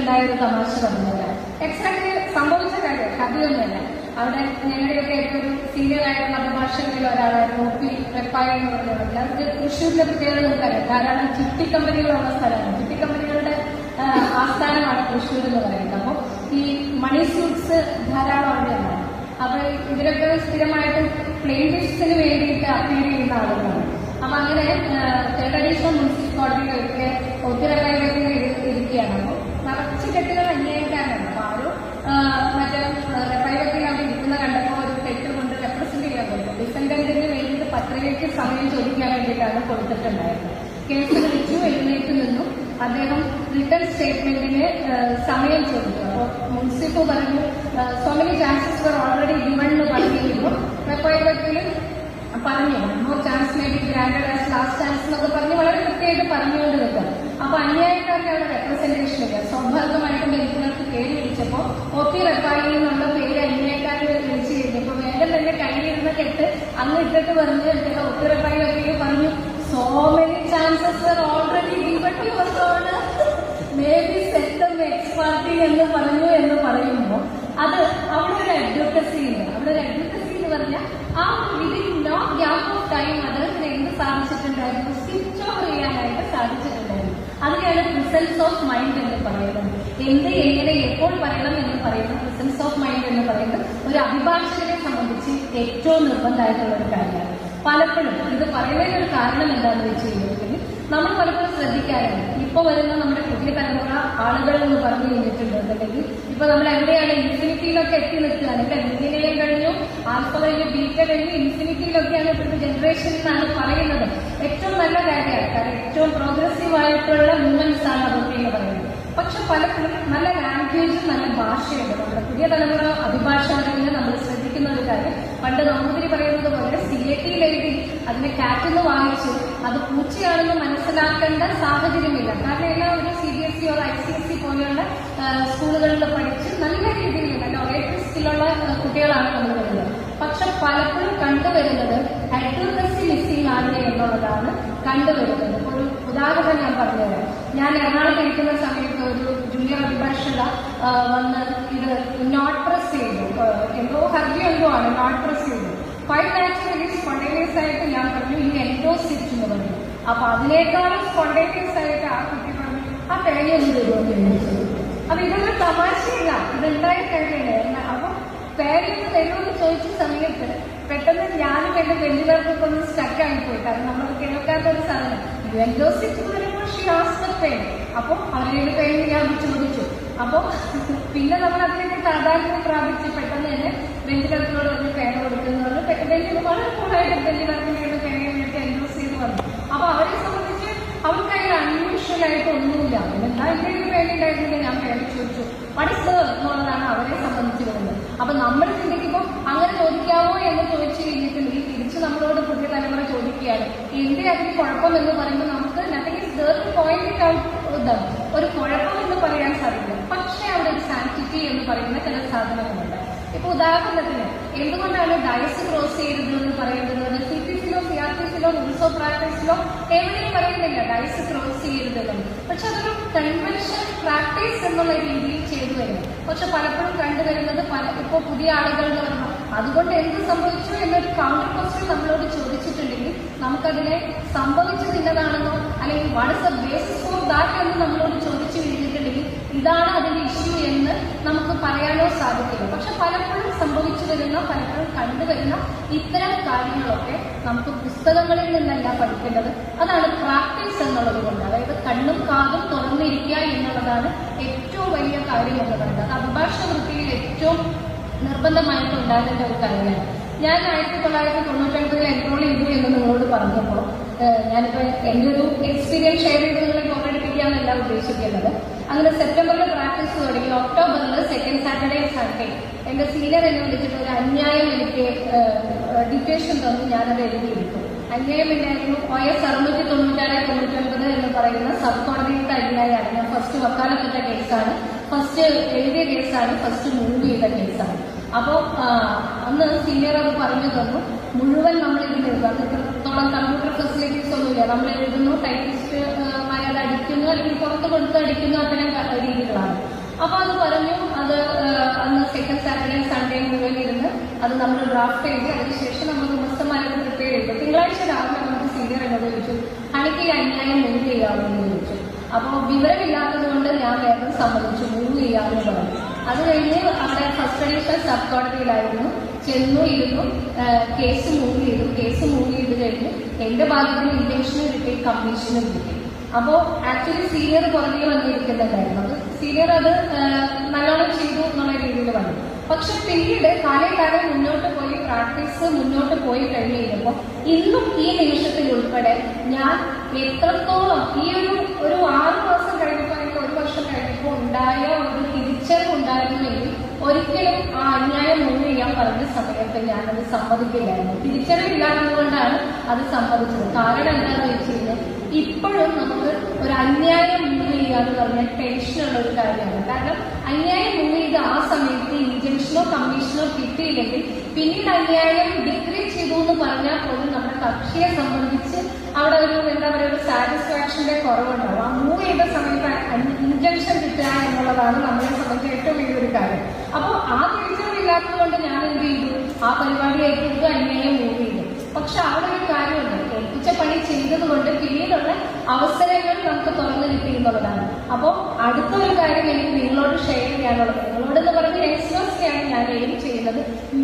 ഉണ്ടായ ഒരു തമാശ പറഞ്ഞുതരാം. എക്സാക്ട്ലി സംഭവിച്ച കാര്യം കഥയൊന്നുമല്ല. അവിടെ ഞങ്ങളുടെയൊക്കെ ഏറ്റവും സീനിയർ ആയിട്ടുള്ള അഭിഭാഷകരിൽ ഒരാളായിരുന്നു ഒ.പി. വെപ്പായ എന്ന് പറഞ്ഞിട്ടുണ്ടെങ്കിൽ അവർക്ക് തൃശ്ശൂരിന്റെ പ്രത്യേകത നമുക്കറിയാം. ധാരാളം ചിട്ടി കമ്പനികളുള്ള സ്ഥലമാണ്. ചിട്ടി കമ്പനികളുടെ ആസ്ഥാനമാണ് തൃശ്ശൂർ എന്ന് പറയുന്നത്. അപ്പോൾ ഈ മണി സ്യൂട്ട്സ് ധാരാളം അവിടെയുണ്ടാണ്. അപ്പൊ ഇവരൊക്കെ സ്ഥിരമായിട്ട് പ്ലെയിൻറ്റിഫ്സിന് വേണ്ടിയിട്ട് അപ്പീൽ ചെയ്യുന്ന ആളുകളാണ്. അപ്പൊ അങ്ങനെ തേർഡ് അഡീഷണൽ മുനിസിപ്പൽ കോടതിയിലൊക്കെ ഒത്തിരി ഇരിക്കുകയാണ്. അപ്പോൾ നിറച്ച് കെട്ടുകൾ അന്യായക്കാരാണ്. അപ്പൊ ആരും മറ്റേ റെഫൈവത്തിൽ അവിടെ ഇരിക്കുന്ന കണ്ടപ്പോൾ ഒരു കെട്ട് കൊണ്ട് റെപ്രസെന്റ് ചെയ്യാൻ പറ്റും. ഡിഫൻഡന്റിന് വേണ്ടിയിട്ട് പത്രികയ്ക്ക് സമയം ചോദിക്കാൻ വേണ്ടിയിട്ടാണ് കൊടുത്തിട്ടുണ്ടായിരുന്നത്. കേസ് വിളിച്ചു, എഴുന്നേറ്റ് നിന്നും അദ്ദേഹം റിട്ടേൺ സ്റ്റേറ്റ്മെന്റിന് സമയം ചോദിച്ചു. അപ്പോൾ മുൻസിഫ് പറഞ്ഞു so many chances were already given എന്ന് പറഞ്ഞിരുന്നു. റെഫൈവത്തിൽ പറഞ്ഞു more chance may be granted as last chance എന്നൊക്കെ പറഞ്ഞ് വളരെ കൃത്യമായിട്ട് പറഞ്ഞുകൊണ്ട് നിൽക്കാം. അപ്പൊ അന്യായക്കാർക്ക് അവിടെ റെപ്രസെന്റേഷൻ ഇല്ല. സ്വാഭാവികമായിട്ടും ബെഞ്ചുകൾക്ക് പേര് വിളിച്ചപ്പോൾ ഒ.പി. വെപ്പായി എന്നുള്ള പേര് അന്യായക്കാർക്ക് വിളിച്ചു കഴിഞ്ഞപ്പോൾ വേഗം തന്നെ കയ്യിലിരുന്ന കെട്ട് അന്ന് ഇട്ടിട്ട് പറഞ്ഞു ഒ.പി. വെപ്പായി ഒക്കെ പറഞ്ഞു so many chances were already given your honour may be set them ex parte എന്ന് പറഞ്ഞു എന്ന് പറയുമ്പോൾ അത് അവിടെ ഒരു അഡ്വക്കസി ഉണ്ട്. അവിടെ ഒരു അഡ്വക്കസി എന്ന് പറഞ്ഞാൽ ആ within no gap of time അദ്ദേഹത്തിന് എന്ത് സാധിച്ചിട്ടുണ്ടായിരുന്നു, സ്വിച്ച് ഓഫ് ചെയ്യാനായിട്ട് സാധിച്ചിട്ടുണ്ടായിരുന്നു. അതിനെയാണ് പ്രസൻസ് ഓഫ് മൈൻഡ് എന്ന് പറയുന്നത്. എന്ത് എങ്ങനെ എപ്പോൾ പറയണം എന്ന് പറയുന്നത് പ്രസൻസ് ഓഫ് മൈൻഡ് എന്ന് പറയുന്നത് ഒരു അഭിഭാഷകനെ സംബന്ധിച്ച് ഏറ്റവും നിർബന്ധമായിട്ടുള്ള ഒരു കാര്യമാണ്. പലപ്പോഴും ഇത് പറയുന്നതിനൊരു കാരണം എന്താണെന്ന് വെച്ച് കഴിഞ്ഞിട്ടുണ്ടെങ്കിൽ നമ്മൾ പലപ്പോഴും ശ്രദ്ധിക്കാറുണ്ട്. ഇപ്പൊ വരുന്ന നമ്മുടെ പുതിയ തലമുറ ആളുകൾ എന്ന് പറഞ്ഞു കഴിഞ്ഞിട്ടുണ്ടെന്നുണ്ടെങ്കിൽ ഇപ്പൊ നമ്മൾ എവിടെയാണ് ഇൻഫിനിറ്റിയിലൊക്കെ എത്തി നിൽക്കുകയാണ്. ഇവിടെ എഞ്ചിനീയറിംഗ് കഴിഞ്ഞു, ആൽഫ കഴിഞ്ഞു, ബീറ്റ കഴിഞ്ഞു, ഇൻഫിനിറ്റിയിലൊക്കെയാണ് ഇപ്പോഴത്തെ ജനറേഷൻ എന്നാണ് പറയുന്നത്. ഏറ്റവും നല്ല കാര്യമാണ്. കാരണം ഏറ്റവും പ്രോഗ്രസീവ് ആയിട്ടുള്ള മൂവ്മെന്റ്സ് ആണ് അതൊക്കെ എന്ന് പറയുന്നത്. പക്ഷെ പലപ്പോഴും നല്ല ലാംഗ്വേജും നല്ല ഭാഷയുണ്ട്. നമ്മുടെ പുതിയ തലമുറ അഭിഭാഷകരിൽ നമ്മൾ ശ്രദ്ധിക്കുന്ന ഒരു കാര്യം, പണ്ട് നമ്പൂതിരി പറയുന്നത് പോലെ CAT എഴുതി അതിനെ കാറ്റെന്ന് വാങ്ങിച്ചു അത് പൂച്ചയാണെന്ന് മനസ്സിലാക്കേണ്ട സാഹചര്യമില്ല. കാരണം എല്ലാം ഒരു CBSE or ICSE പോലെയുള്ള സ്കൂളുകളിൽ പഠിച്ച് നല്ല രീതിയിൽ നല്ല ഒരേറ്റീവ് സ്കില്ലുള്ള കുട്ടികളാണ് നമ്മൾ വരുന്നത്. പക്ഷെ പലപ്പോഴും കണ്ടുവരുന്നത് അക്യുറസി മിസ്സിംഗ് ആണ് എന്നുള്ളതാണ് കണ്ടുവരുന്നത്. ഒരു ഉദാഹരണം ഞാൻ പറഞ്ഞുതരാം. ഞാൻ എറണാകുളത്ത് ഇരിക്കുന്ന സമയത്ത് ഒരു ജൂനിയർ അഭിഭാഷക വന്ന് ഇത് നോട്ട് പ്രസ് ചെയ്തു. എന്തോ ഹർജി എന്തോ ആണ് നോട്ട് പ്രസ് ചെയ്തു. ക്വൈറ്റ് നാച്ചുറലി സ്പോണ്ടേനിയസ് ആയിട്ട് ഞാൻ പറഞ്ഞു ഈ എൻഡോസ് ഇറ്റ് എന്ന് പറഞ്ഞു. അപ്പൊ അതിനേക്കാളും സ്പോണ്ടേനിയസ് ആയിട്ട് ആ കുട്ടി പറഞ്ഞു ആ പേരെയൊന്നും തരുമോ. അപ്പൊ ഇതൊരു തമാശയില്ല, ഇതുണ്ടായ കാര്യമാണ്. അപ്പൊ പേരെയൊന്ന് തരുമെന്ന് ചോദിച്ച സമയത്ത് പെട്ടെന്ന് ഞാനും എന്റെ ബെഞ്ചുകാർക്കൊക്കെ ഒന്ന് സ്റ്റക്ക് ആയിപ്പോയി. കാരണം നമ്മൾ കേൾക്കാത്തൊരു സാധനം എൻഡോസ് ഇറ്റ് എന്ന് പറയുമ്പോൾ ഷീ ആസ്ക്ഡ് പേര്. അപ്പൊ അവരുടെ പേര് ഞാൻ ചോദിച്ചു. അപ്പൊ പിന്നെ നമ്മൾ അതിലേക്ക് പ്രാധാന്യം പ്രാപിച്ച് പെട്ടെന്ന് തന്നെ ബെഞ്ചുകാർക്കോട് പറഞ്ഞ് പേര് കൊടുക്കുന്നത് ബെഞ്ചിന് വളരെ കൂടുതലായിട്ട് ബെഞ്ചുകാർക്കിന്റെ പേര് എൻഡോസ് ചെയ്ത് വന്നു. അപ്പൊ അവരെ സംബന്ധിച്ച് അവർക്ക് അതിൽ അൺയൂഷ്വൽ ആയിട്ട് ഒന്നുമില്ല. എന്താ എന്തെങ്കിലും പേരുണ്ടായിരുന്നില്ല ഞാൻ പേര് ചോദിച്ചു പഠിച്ചത് എന്നുള്ളതാണ് അവരെ സംബന്ധിച്ച് വരുന്നത്. അപ്പൊ നമ്മൾ ചിന്തിക്കുമ്പോൾ അങ്ങനെ ചോദിക്കാവോ എന്ന് ചോദിച്ചു കഴിഞ്ഞിട്ടുണ്ടെങ്കിൽ തിരിച്ച് നമ്മളോട് പുതിയ തലമുറ ചോദിക്കുകയാണ് എന്റെ അതിന് കുഴപ്പം എന്ന് പറയുമ്പോൾ നമുക്ക് nothing is there two point it out ഒരു കുഴപ്പം എന്ന് പറയാൻ സാധിക്കില്ല. പക്ഷെ അവിടെ ഒരു സാങ്ക്ടിറ്റി എന്ന് പറയുന്ന ചില സാധനങ്ങളുണ്ട്. ഇപ്പൊ ഉദാഹരണത്തിന് എന്തുകൊണ്ടാണ് ഡയസ് ക്രോസ് ചെയ്തത് എന്ന് പറയുന്നത് CPCയിലോ CRPCയിലോ റൂൾസ് ഓഫ് പ്രാക്ടീസിലോ എവിടെയും പറയുന്നില്ല ഡയസ് ക്രോസ് ചെയ്യരുതെന്ന്. പക്ഷെ അതൊരു കൺവെൻഷൻ പ്രാക്ടീസ് എന്നുള്ള രീതിയിൽ ചെയ്തു വരുന്നു. പക്ഷെ പലപ്പോഴും കണ്ടുവരുന്നത് ഇപ്പൊ പുതിയ ആളുകൾ എന്ന് പറഞ്ഞു അതുകൊണ്ട് എന്ത് സംഭവിച്ചു എന്നൊരു കൗണ്ടർ ക്വസ്റ്റ്യൻ നമ്മളോട് ചോദിച്ചിട്ടുണ്ടെങ്കിൽ നമുക്കതിനെ സംഭവിച്ചത് ഇന്നതാണെന്നോ അല്ലെങ്കിൽ what is the basis for that എന്ന് നമ്മളോട് ചോദിച്ചു കഴിഞ്ഞിട്ടുണ്ടെങ്കിൽ ഇതാണ് അതിന്റെ ഇഷ്യൂ എന്ന് നമുക്ക് പറയാനോ സാധിക്കില്ല. പക്ഷെ പലപ്പോഴും സംഭവിച്ചു വരുന്ന പലപ്പോഴും കണ്ടുവരുന്ന ഇത്തരം കാര്യങ്ങളൊക്കെ നമുക്ക് പുസ്തകങ്ങളിൽ നിന്നല്ല പഠിക്കേണ്ടത്. അതാണ് പ്രാക്ടീസ് എന്നുള്ളത് കൊണ്ട്. അതായത് കണ്ണും കാതും തുറന്നിരിക്കുക എന്നുള്ളതാണ് ഏറ്റവും വലിയ കാര്യം എന്ന് പറയുന്നത്. അത് അഭിഭാഷക വൃത്തിയിൽ ഏറ്റവും നിർബന്ധമായിട്ട് ഉണ്ടാകേണ്ട ഒരു കാര്യമാണ്. ഞാൻ 1999 എൻറോൾ ചെയ്തു എന്ന് നിങ്ങളോട് പറഞ്ഞപ്പോൾ ഞാനിപ്പോ എന്റെ ഒരു എക്സ്പീരിയൻസ് ഷെയർ ചെയ്ത് നിങ്ങളെ ബോറടിപ്പിക്കാന്നല്ല ഉദ്ദേശിക്കുന്നത്. അങ്ങനെ സെപ്റ്റംബറിൽ പ്രാക്ടീസ് തുടങ്ങി. ഒക്ടോബറിൽ സെക്കൻഡ് സാറ്റർഡേ സൺഡേ എന്റെ സീനിയർ എന്നെ വിളിച്ചിട്ട് ഒരു അന്യായം എനിക്ക് ഡിറ്റേഷൻ തന്നു. ഞാനത് എഴുതിയെടുത്തു. അന്യായം എന്നായിരുന്നു OS 696/99 എന്ന് പറയുന്ന സബ് കോടതിയിലത്തെ അന്യായമാണ്. ഞാൻ ഫസ്റ്റ് വക്കാലത്തിട്ട കേസാണ്, ഫസ്റ്റ് എഴുതിയ കേസാണ്, ഫസ്റ്റ് മൂവ് ചെയ്ത കേസാണ്. അപ്പോൾ അന്ന് സീനിയർ അത് പറഞ്ഞു തന്നു മുഴുവൻ നമ്മൾ ഇതിന് എഴുതുക. ഇത്രത്തോളം കമ്പ്യൂട്ടർ ഫെസിലിറ്റീസ് ഒന്നുമില്ല. നമ്മൾ എഴുതുന്നു, ടൈപ്പിസ്റ്റ് മാരത് അടിക്കുന്നു അല്ലെങ്കിൽ പുറത്ത് കൊടുത്ത് അടിക്കുന്നു, അത്തരം രീതികളാണ്. മുഴുവൻ ഇരുന്ന് അത് നമ്മൾ ഡ്രാഫ്റ്റ് ചെയ്ത് അതിനുശേഷം നമ്മൾ ഉമസ്തന്മാരൊക്കെ പ്രിപ്പയർ ചെയ്തു. തിങ്കളാഴ്ച രാവിലെ നമുക്ക് സീനിയർ എന്നോട് ചോദിച്ചു, ഹണിക്ക് ഈ അന്യായം മൂവ് ചെയ്യാമെന്ന് ചോദിച്ചു. അപ്പോൾ വിവരമില്ലാത്തത് കൊണ്ട് ഞാൻ വേഗം സമ്മതിച്ചു, മൂവ് ചെയ്യാമെന്ന് പറഞ്ഞു. അത് കഴിഞ്ഞ് അവിടെ ഫസ്റ്റ് അഡീഷണൽ സബ് കോടതിയിലായിരുന്നു. ചെന്നു ഇരുന്നു, കേസ് മൂവ് ചെയ്തു. കേസ് മൂവ് ചെയ്ത് കഴിഞ്ഞ് എന്റെ ഭാഗത്തിന് ഇന്റൻഷനും കിട്ടി, കമ്മീഷനും കിട്ടി. അപ്പോൾ ആക്ച്വലി സീനിയർ പുറകെ വന്നിരിക്കുന്നുണ്ടായിരുന്നു. അത് സീനിയർ അത് നല്ലോണം ചെയ്തു എന്നുള്ള രീതിയിൽ വന്നു. പക്ഷെ പിന്നീട് കാലേ മുന്നോട്ട് പോയി പ്രാക്ടീസ് മുന്നോട്ട് പോയി കഴിഞ്ഞ് കഴിഞ്ഞപ്പോൾ ഇന്നും ഈ നിമിഷത്തിൽ ഉൾപ്പെടെ ഞാൻ എത്രത്തോളം ഈ ഒരു 6 മാസം കഴിഞ്ഞപ്പോൾ അല്ലെങ്കിൽ 1 വർഷം കഴിഞ്ഞപ്പോൾ ഉണ്ടായ ഒരു തിരിച്ചറിവ് ഉണ്ടായിരുന്നെങ്കിൽ ഒരിക്കലും ആ അന്യായം മൂവ് ചെയ്യാൻ പറഞ്ഞ സമയത്ത് ഞാനത് സമ്മതിക്കില്ലായിരുന്നു. തിരിച്ചറിവില്ലാത്തത് കൊണ്ടാണ് അത് സമ്മതിച്ചത്. കാരണം എന്താണെന്ന് വെച്ച് കഴിഞ്ഞാൽ ഇപ്പോഴും നമുക്ക് ഒരു അന്യായം മൂവ് ചെയ്യാന്ന് പറഞ്ഞാൽ ടെൻഷനുള്ള ഒരു കാര്യമാണ്. കാരണം അന്യായം മൂവ് ചെയ്ത് ആ സമയത്ത് ഇൻജക്ഷനോ കമ്മീഷനോ കിട്ടിയില്ലെങ്കിൽ പിന്നീട് അന്യായം ഡിഗ്രി ചെയ്തു എന്ന് പറഞ്ഞാൽ പോലും നമ്മുടെ കക്ഷിയെ സംബന്ധിച്ച് അവിടെ ഒരു എന്താ പറയുക ഒരു സാറ്റിസ്ഫാക്ഷന്റെ കുറവുണ്ടാവും. ആ മൂവ് ചെയ്ത സമയത്ത് ഇൻജക്ഷൻ കിട്ടുക എന്നുള്ളതാണ് നമ്മളെ സംബന്ധിച്ച് ഏറ്റവും വലിയൊരു കാര്യം. അപ്പോൾ ആ തിരിച്ചറിവില്ലാത്തത് കൊണ്ട് ഞാൻ എന്ത് ചെയ്തു, ആ പരിപാടി ഏറ്റെടുത്ത് അന്യായം മൂവ് ചെയ്തു. പക്ഷെ അവിടെ ഒരു കാര്യമുണ്ട്, ഏൽപ്പിച്ച പണി ചെയ്തത് കൊണ്ട് പിന്നീടുള്ള അവസരങ്ങൾ നമുക്ക് തുറന്നു കിട്ടി എന്നുള്ളതാണ്. അപ്പോൾ അടുത്തൊരു കാര്യം എനിക്ക് നിങ്ങളോട് ഷെയർ ചെയ്യാനുള്ളത്, നിങ്ങളോടെന്ന് പറഞ്ഞ് യങ്സ്റ്റേഴ്സിനെയാണ് ഞാൻ എയിം ചെയ്യുന്നത്,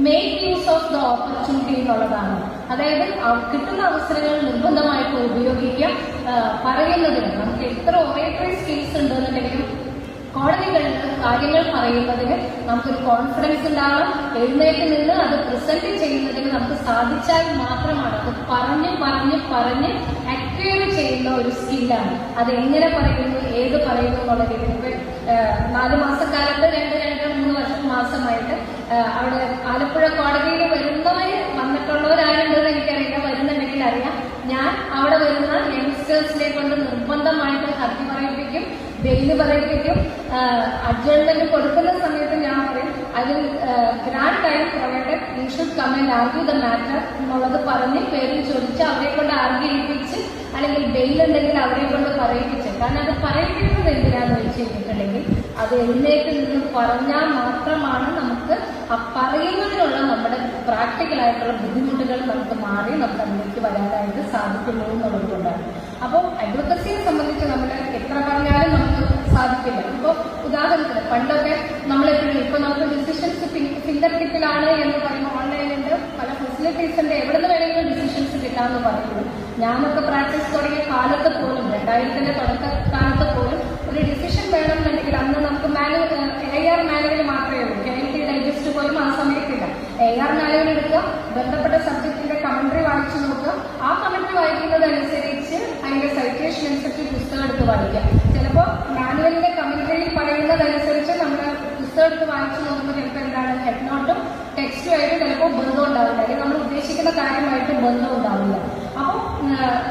make use of the opportunity എന്നുള്ളതാണ്. അതായത് കിട്ടുന്ന അവസരങ്ങൾ നിർബന്ധമായിട്ട് ഉപയോഗിക്കാം. പറയുന്നതിന് നമുക്ക് എത്ര ഒറേറ്ററി സ്കിൽസ് ഉണ്ടെന്നുണ്ടെങ്കിലും കോടതികളിൽ കാര്യങ്ങൾ പറയുന്നതിന് നമുക്കൊരു കോൺഫിഡൻസ് ഉണ്ടാവണം. എഴുന്നേറ്റ് നിന്ന് അത് പ്രസന്റ് ചെയ്യുന്നതിന് നമുക്ക് സാധിച്ചാൽ മാത്രമാണ് അത് പറഞ്ഞ് അക്വയർ ചെയ്യുന്ന ഒരു സ്കില്ലാണ്. അത് എങ്ങനെ പറയുന്നു, ഏത് പറയുന്നു എന്നുള്ള രീതിയിൽ 4 മാസക്കാലത്ത് 2-3 മാസമായിട്ട് അവിടെ ആലപ്പുഴ കോടതിയിൽ വന്നിട്ടുള്ളവരാരുണ്ടെന്ന് എനിക്കറിയില്ല, വരുന്നുണ്ടെങ്കിൽ അറിയാം. ഞാൻ അവിടെ വരുന്ന യങ്സ്റ്റേഴ്സിനെ കൊണ്ട് നിർബന്ധമായിട്ട് ഹർജി പറയിപ്പിക്കും, ബെയില് പറയിപ്പിക്കും. അഡ്ജേൺമെന്റ് കൊടുക്കുന്ന സമയത്ത് ഞാൻ പറയും അതിൽ grant time provided you should come and argue the matter എന്നുള്ളത് പറഞ്ഞ് പേരിൽ ചോദിച്ച് അവരെ കൊണ്ട് ആർഗ്യൂ ചെയ്യിപ്പിച്ച്, അല്ലെങ്കിൽ ബെയിലുണ്ടെങ്കിൽ അവരെ കൊണ്ട് പറയിപ്പിച്ച്. കാരണം അത് പറയിപ്പിക്കുന്നത് എന്തിനാന്ന് വെച്ച് കഴിഞ്ഞിട്ടുണ്ടെങ്കിൽ അത് എഴുന്നേറ്റ് നിന്ന് പറഞ്ഞാൽ മാത്രമാണ് നമുക്ക് ആ പറയുന്നതിനുള്ള നമ്മുടെ പ്രാക്ടിക്കലായിട്ടുള്ള ബുദ്ധിമുട്ടുകൾ നമുക്ക് മാറി നമുക്ക് അതിലേക്ക് വരാനായിട്ട് സാധിക്കുന്നു എന്നുള്ളത് കൊണ്ടാണ്. അപ്പോൾ അഡ്വക്കസിയെ സംബന്ധിച്ച് നമ്മൾ എത്ര പറഞ്ഞാലും നമുക്ക് സാധിക്കില്ല. ഇപ്പോൾ ഉദാഹരണത്തിന് പണ്ടൊക്കെ നമ്മളെപ്പോഴും ഇപ്പൊ നമുക്ക് ഡിസിഷൻസ് ഫിംഗർ ടിപ്പിലാണ് എന്ന് പറയുമ്പോൾ ഓൺലൈനിലുണ്ട്, പല ഫെസിലിറ്റീസ് ഉണ്ട്, എവിടെ നിന്ന് വേണമെങ്കിലും ഡിസിഷൻസ് കിട്ടാമെന്ന് പറയുന്നു. ഞാനൊക്കെ പ്രാക്ടീസ് തുടങ്ങിയ കാലത്ത് പോലും 2000-ന്റെ തുടക്കകാലത്ത് പോലും ഒരു ഡിസിഷൻ വേണമെന്നുണ്ടെങ്കിൽ അന്ന് നമുക്ക് AR മാനുവൽ മാത്രമേ ഉള്ളൂ. KLT ഡൈജസ്റ്റ് പോലും ആ സമയത്തില്ല. AR മാനുവൽ എടുക്കുക, ബന്ധപ്പെട്ട സബ്ജക്റ്റിന്റെ കമന്ററി വായിച്ചു നോക്കുക, ആ കമന്ററി വായിക്കുന്നതനുസരിച്ച് അതിന്റെ സൈറ്റേഷൻ അനുസരിച്ച് പുസ്തകം എടുത്ത് വായിക്കുക. ചിലപ്പോൾ മാനുവലിന്റെ കമന്ററിയിൽ പറയുന്നതനുസരിച്ച് നമ്മുടെ പുസ്തകം എടുത്ത് വായിച്ചു നോക്കുമ്പോൾ ചിലപ്പോൾ എന്താണ് ഹെഡ് നോട്ടും ടെക്സ്റ്റുമായിട്ട് ചിലപ്പോൾ ബന്ധം ഉണ്ടാവില്ല, അല്ലെങ്കിൽ നമ്മൾ ഉദ്ദേശിക്കുന്ന കാര്യമായിട്ട് ബന്ധം ഉണ്ടാവില്ല. അപ്പോൾ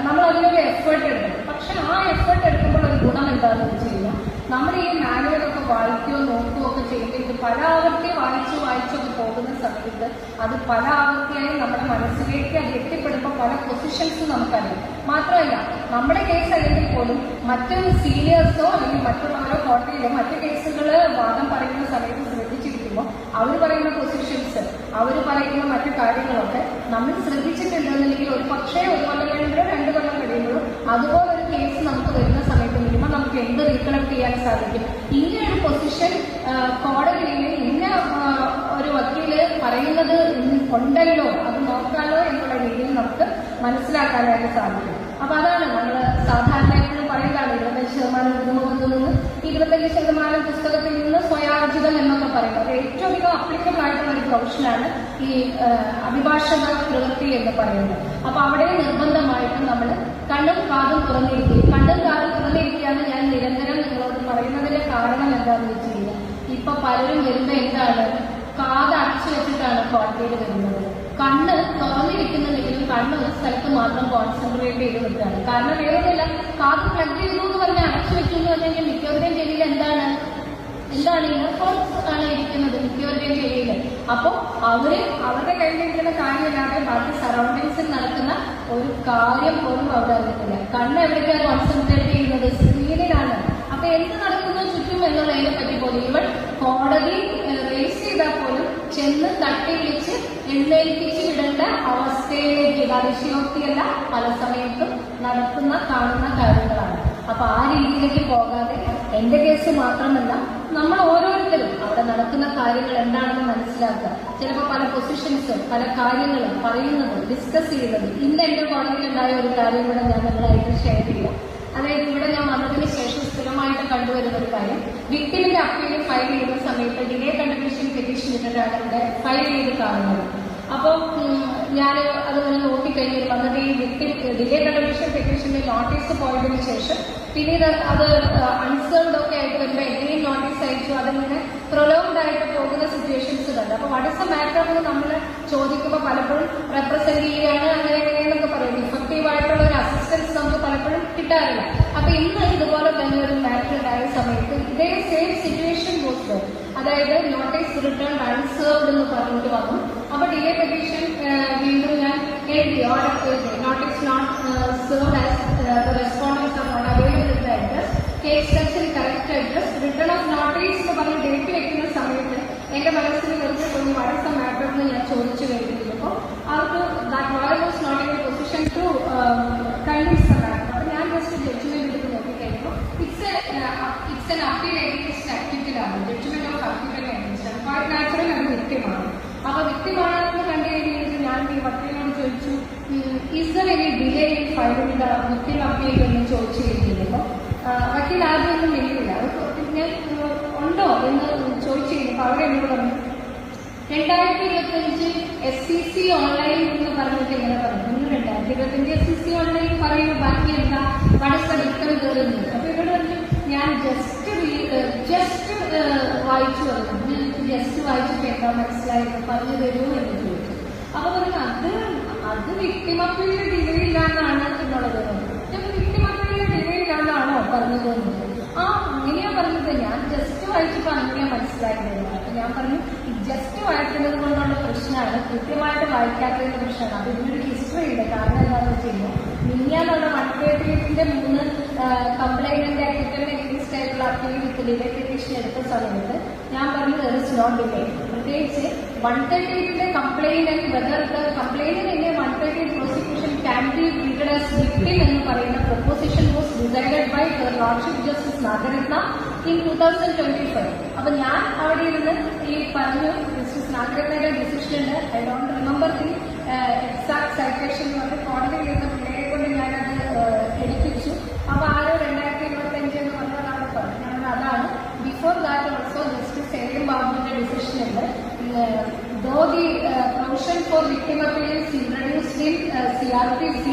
നമ്മൾ അതിനൊരു എഫേർട്ട് എടുക്കും. പക്ഷെ ആ എഫേർട്ട് എടുക്കുമ്പോൾ ഒരു ഗുണം എന്താണെന്ന് വെച്ച് കഴിഞ്ഞാൽ നമ്മൾ ഈ മാനുവലൊക്കെ വായിക്കുകയോ നോക്കുകയോ ഒക്കെ ചെയ്യുമ്പോൾ പല ആവർത്തി വായിച്ചൊക്കെ പോകുന്ന സമയത്ത് അത് പല ആവർത്തിയായി നമ്മുടെ മനസ്സിലേക്ക് അത് എത്തിപ്പെടുമ്പോൾ പല പൊസിഷൻസും നമുക്കറിയാം. മാത്രമല്ല നമ്മുടെ കേസ് അല്ലെങ്കിൽ പോലും മറ്റൊരു സീനിയേഴ്സോ അല്ലെങ്കിൽ മറ്റുള്ളവരോ കോടതിയിലോ മറ്റു കേസുകൾ വാദം പറയുന്ന സമയത്ത് ശ്രദ്ധിച്ചിരിക്കുമ്പോൾ അവർ പറയുന്ന പൊസിഷൻസ്, അവർ പറയുന്ന മറ്റു കാര്യങ്ങളൊക്കെ നമ്മൾ ശ്രദ്ധിച്ചിട്ടുണ്ടെന്നുണ്ടെങ്കിൽ ഒരു പക്ഷേ 1 കൊല്ലം കഴിയുമ്പോഴോ 2 കൊല്ലം കഴിയുമ്പോഴും അതുപോലൊരു കേസ് നമുക്ക് വരുന്ന സമയത്ത് മിനിമം നമുക്ക് എന്ത് റീകളക്ട് ചെയ്യാൻ സാധിക്കും, ഇങ്ങനൊരു പൊസിഷൻ കോടതിയിൽ ഇന്ന ഒരു വക്കീല് പറയുന്നത് ഉണ്ടല്ലോ, അത് നോക്കാലോ എന്നുള്ള രീതിയിൽ നമുക്ക് മനസ്സിലാക്കാനായിട്ട് സാധിക്കും. അപ്പൊ അതാണ് നമ്മൾ സാധാരണ എപ്പോഴും പറയുന്നതാണ് 25% ഉപമുഖത്തിൽ നിന്ന് 25% പുസ്തകത്തിൽ നിന്ന് സ്വയാർജിതം എന്നൊക്കെ പറയുന്നത്. ഏറ്റവും അധികം അപ്ലിക്കബിൾ ആയിട്ടുള്ള ഒരു പ്രൊഫഷനാണ് ഈ അഭിഭാഷക പ്രവൃത്തി എന്ന് പറയുന്നത്. അപ്പൊ അവിടെ നിർബന്ധമായിട്ടും നമ്മൾ കണ്ണും കാതും തുറന്നിരിക്കുക. കണ്ണും കാതും തുറന്നിരിക്കുകയാണ് ഞാൻ നിരന്തരം നിങ്ങളോട് പറയുന്നതിന്റെ കാരണം എന്താണെന്ന് വെച്ച് കഴിഞ്ഞാൽ ഇപ്പൊ പലരും വരുമ്പോ എന്താണ് കാത് അടച്ചു വെച്ചിട്ടാണ് കോടതിയിൽ വരുന്നത്. കണ്ണ് തുറന്നിരിക്കുന്നുണ്ടെങ്കിലും കണ്ണ് ഒരു സ്ഥലത്ത് മാത്രം കോൺസെൻട്രേറ്റ് ചെയ്ത് വെക്കുകയാണ്. കാരണം വേറൊന്നുമില്ല, കാത് പ്ലഗ് ചെയ്തു എന്ന് പറഞ്ഞാൽ അടച്ചു വെച്ചു എന്ന് പറഞ്ഞു കഴിഞ്ഞാൽ മിക്കവരുടെയും ചെവിയിൽ എന്താണ് ഇയർഫോൺസ് ആണ് ഇരിക്കുന്നത് മിക്കവരുടെയും ചെവിയിൽ. അപ്പോൾ അവരുടെ കയ്യിലിരിക്കുന്ന കാര്യമില്ലാതെ ബാക്കി സറൗണ്ടിങ്സിൽ നടക്കുന്ന ഒരു കാര്യം പോലും അവിടെ അറിയത്തില്ല. കണ്ണ് എവിടേക്കാണ് കോൺസെൻട്രേറ്റ് ചെയ്യുന്നത്? സ്ക്രീനിലാണ്. അപ്പൊ എന്ത് നടക്കുന്നു ചുറ്റും എന്നുള്ളതിനെ പറ്റി പോലും ഇവൻ കോടതി റേസ് ചെയ്താൽ പോലും ചെന്ന് തട്ടി വിളിച്ച് എഴുന്നേൽപ്പിച്ച് വിടേണ്ട അവസ്ഥയിലേക്ക്, അതിശയോക്തിയല്ല, പല സമയത്തും നടക്കുന്ന കാണുന്ന കാര്യങ്ങളാണ്. അപ്പൊ ആ രീതിയിലേക്ക് പോകാതെ എന്റെ കേസ് മാത്രമല്ല, നമ്മൾ ഓരോരുത്തരും അവിടെ നടക്കുന്ന കാര്യങ്ങൾ എന്താണെന്ന് മനസ്സിലാക്കുക. ചിലപ്പോൾ പല പൊസിഷൻസും പല കാര്യങ്ങളും പറയുന്നത്, ഡിസ്കസ് ചെയ്യുന്നത്. ഇന്ന് എന്റെ കോളേജിൽ ഉണ്ടായ ഒരു കാര്യം കൂടെ ഞാൻ നിങ്ങളായിട്ട് ഷെയർ ചെയ്യാം. അതായത് ഇവിടെ ഞാൻ വന്നതിന് ശേഷം സ്ഥിരമായിട്ട് കണ്ടുവരുന്ന ഒരു കാര്യം, വിക്ടിമിന്റെ അപ്പീൽ ഫയൽ ചെയ്യുന്ന സമയത്ത് ഡിലേ കണ്ടിന്യൂഷൻ പെറ്റീഷൻ ഇട്ടിട്ടാണ് ഇവിടെ ഫയൽ ചെയ്ത് കാണുന്നത്. അപ്പോൾ ഞാൻ അതുപോലെ നോക്കിക്കഴിഞ്ഞാൽ വന്നത് ഈ വിക്ടിം ഡിലേ കണ്ടിന്യൂഷൻ പെറ്റീഷന്റെ നോട്ടീസ് പോയതിനു ശേഷം പിന്നീട് അത് അൺസേർവ്ഡ് ഒക്കെ ആയിട്ട് വരുമ്പോൾ എങ്ങനെയും നോട്ടീസ് അയച്ചു, അതിങ്ങനെ പ്രൊലോങ്ഡ് ആയിട്ട് പോകുന്ന സിറ്റുവേഷൻസ് കണ്ടു. അപ്പൊ വാട്ട് ഇസ് ദ മാറ്റർ എന്ന് നമ്മൾ ചോദിക്കുമ്പോൾ പലപ്പോഴും റെപ്രസെന്റ് ചെയ്യുകയാണ് അങ്ങനെ എങ്ങനെയെന്നൊക്കെ പറയും. ഇഫക്റ്റീവ് ആയിട്ടുള്ള ഒരു അസിസ്റ്റൻസ് നമുക്ക് പലപ്പോഴും കിട്ടാറില്ല. അപ്പൊ ഇന്ന് ഇതുപോലെ തന്നെ ഒരു മാറ്റർ ഉണ്ടായ സമയത്ത് ഇതേ സെയിം സിറ്റുവേഷൻ പോസ്റ്റ്, അതായത് നോട്ടീസ് റിട്ടേൺ അൺസേർവ്ഡ് എന്ന് പറഞ്ഞിട്ട് വന്നു. അപ്പൊ ഡിലേ പെറ്റീഷൻ വീണ്ടും ഞാൻ എഴുതി, ഓർഡർ എഴുതി, notice not served as the respondents of not available in the address, case steps in correct address, return of notice എന്ന് പറഞ്ഞ് ഡേറ്റ് വെക്കുന്ന സമയത്ത് എന്റെ മനസ്സിൽ വെറുതെ തോന്നി വാട്ട് ഇസ് ദ മാറ്റർ എന്ന് ഞാൻ ചോദിച്ചു കഴിഞ്ഞപ്പോൾ അവർക്ക് that lawyer was not in a position to convince the matter. അപ്പൊ ഞാൻ ജസ്റ്റ് ജഡ്ജ്മെന്റ് എടുത്ത് നോക്കിക്കഴിഞ്ഞപ്പോൾ ഇറ്റ്സ് എൻ അപ്പീൽ എഗെയിൻസ്റ്റ് അക്യൂട്ടിലാണ്, judgment of acquittal against. Quite natural അത് വ്യക്തിമാണ്. അപ്പൊ വ്യക്തിമാണെന്ന് കണ്ടു കഴിഞ്ഞിട്ട് ഞാൻ ഈ വക്കീലിനോട് ചോദിച്ചു, is there any delay in filing the victim appeal എന്ന് ചോദിച്ചു കഴിഞ്ഞപ്പോൾ വക്കീൽ ആദ്യമൊന്നും മിണ്ടില്ല. ഞാൻ ഉണ്ടോ എന്ന് ചോദിച്ചു കഴിഞ്ഞപ്പോൾ അവിടെ എന്നോട് പറഞ്ഞു 2025 SCC ഓൺലൈൻ എന്ന് പറഞ്ഞിട്ട് എങ്ങനെ പറഞ്ഞു, 2025 SCC ഓൺലൈൻ പറയുന്നു, ബാക്കി എന്താ വടസ്സ വിക്ടം കയറുന്നത്. അപ്പൊ എന്നോട് പറഞ്ഞു ഞാൻ ജസ്റ്റ് വായിച്ചു വന്നു, ജസ്റ്റ് വായിച്ചിട്ട് എന്താ മനസ്സിലായിരുന്നു പറഞ്ഞു തരൂ എന്ന് ചോദിച്ചു. അപ്പൊ പറഞ്ഞു അത് വിക്ടിം അപ്പീലിന് ഡിലേ ഇല്ലാന്നാണ് എന്നുള്ളത്. വിക്ടിം അപ്പീലിന് ഡിലേ ഇല്ലാന്നാണോ പറഞ്ഞത്? ആ അങ്ങനെയാ പറഞ്ഞത്, ഞാൻ ജസ്റ്റ് വായിച്ചപ്പോൾ അങ്ങനെയാ മനസ്സിലായിരുന്നത്. അപ്പൊ ഞാൻ പറഞ്ഞു ജസ്റ്റ് വായിക്കുന്നത് കൊണ്ടുള്ള പ്രശ്നമാണ്, കൃത്യമായിട്ട് വായിക്കാത്തതിന്റെ പ്രശ്നമാണ്. അപ്പൊ ഇതിനൊരു ഹിസ്റ്ററി ഉണ്ട്. കാരണം എന്താണെന്ന് വെച്ച് കഴിഞ്ഞാൽ മിനിയാന്നുള്ള 138ന്റെ 3 കംപ്ലൈനന്റ് അക്യൂട്ടലിന് എഗെയിൻസ്റ്റ് ആയിട്ടുള്ള അപ്പീൽ വിത്ത് ഡിലേ പെറ്റീഷൻ എടുത്ത സമയത്ത് ഞാൻ പറഞ്ഞു ദർ ഇസ് നോട്ട് ഡിലേ. പ്രത്യേകിച്ച് 138ന്റെ complainant whether the complainant in 138 prosecution can be treated as victim എന്ന് പറയുന്ന proposition was decided by lordship justice Nagarathna in 2025. അപ്പൊ ഞാൻ അവിടെ ഇരുന്ന് ഈ പറഞ്ഞു ജസ്റ്റിസ് നാഗരത്നയുടെ ഡിസിഷൻ ഉണ്ട്, I don't remember the exact citation എന്ന് പറഞ്ഞ് കോടതിയിൽ നിന്ന് പിള്ളേരെ കൊണ്ട് ഞാനത് എടുപ്പിച്ചു. അപ്പൊ ആരോ 2025 എന്ന് പറഞ്ഞതാണ് പറഞ്ഞു. ഞാൻ അതാണ്. Before that also justice M ബാബുവിന്റെ ഡിസിഷൻ ഉണ്ട്. Though the provision for victim appeal is introduced in CRPC,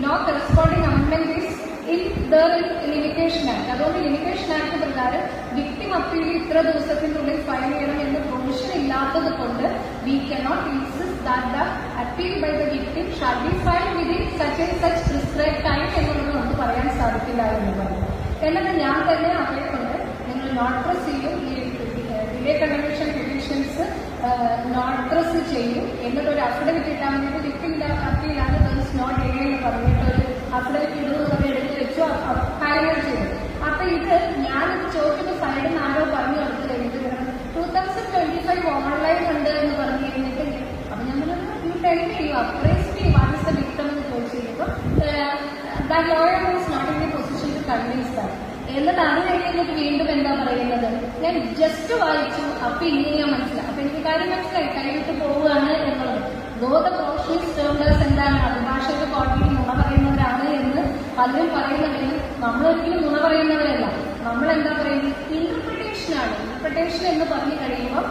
no corresponding amendment is in the Limitation Act. അതുകൊണ്ട് ലിമിറ്റേഷൻ ആക്ട് പ്രകാരം വിക്ടിം അപ്പീൽ ഇത്ര ദിവസത്തിനുള്ളിൽ ഫയൽ ചെയ്യണം എന്ന് പ്രൊവിഷൻ ഇല്ലാത്തത് കൊണ്ട് we cannot insist that the appeal by the victim shall be filed within such and such prescribe time എന്നുള്ളത് നമുക്ക് പറയാൻ സാധിക്കില്ല എന്ന് പറഞ്ഞു. എന്നിട്ട് ഞാൻ തന്നെ അവരെ കൊണ്ട് നിങ്ങൾ നോട്ട് പ്രസ് ചെയ്യും, ഈ delay continuation petitions note press ചെയ്യും, എന്നിട്ട് ഒരു അഫിഡവിറ്റ് ഇട്ടാൻ വേണ്ടിയിട്ട് വിക്ടിമിന്റെ അപ്പീലാണ് നോട്ട് ഡിലേ എന്ന് പറഞ്ഞിട്ട് ഒരു അഫിഡവിറ്റ് ഇടുന്നത് പറഞ്ഞ് എടുത്ത് വെച്ചു കാര്യങ്ങൾ ചെയ്തു. അപ്പൊ ഇത് ഞാനിത് ചോദിച്ചപ്പോൾ സൈഡിൽ നിന്ന് ആരോ പറഞ്ഞു കൊടുത്തു കഴിഞ്ഞിട്ട് 2025 ഓൺലൈൻ ഉണ്ട് എന്ന് പറഞ്ഞു കഴിഞ്ഞിട്ട് അപ്പൊ ഞാൻ you tell me you apprise me what is the victim എന്ന് ചോദിച്ചു കഴിഞ്ഞപ്പോൾ that lawyer was not in a position to convince that. എന്നിട്ട് അത് കഴിഞ്ഞിട്ട് വീണ്ടും എന്താ പറയുന്നത്, ഞാൻ ജസ്റ്റ് വായിച്ചു, അപ്പൊ ഇങ്ങനെയാ മനസ്സിലായി. അപ്പൊ എനിക്ക് കാര്യം മനസ്സിലായി, കൈവിട്ട് പോവുകയാണ് എന്നുള്ളത്. ദോ ദ പ്രൊഫഷണൽ സ്റ്റേണ്ടേഴ്സ് എന്താണ്, അഭിഭാഷക കോടതിയിൽ നുണ പറയുന്നവരാണ് എന്ന് പലരും പറയുന്നുണ്ടെങ്കിൽ നമ്മളൊരിക്കലും നുണ പറയുന്നവരല്ല. നമ്മളെന്താ പറയുന്നത്, ഇന്റർപ്രിട്ടേഷനാണ്. ഇന്റർപ്രിട്ടേഷൻ എന്ന് പറഞ്ഞു കഴിയുമ്പോൾ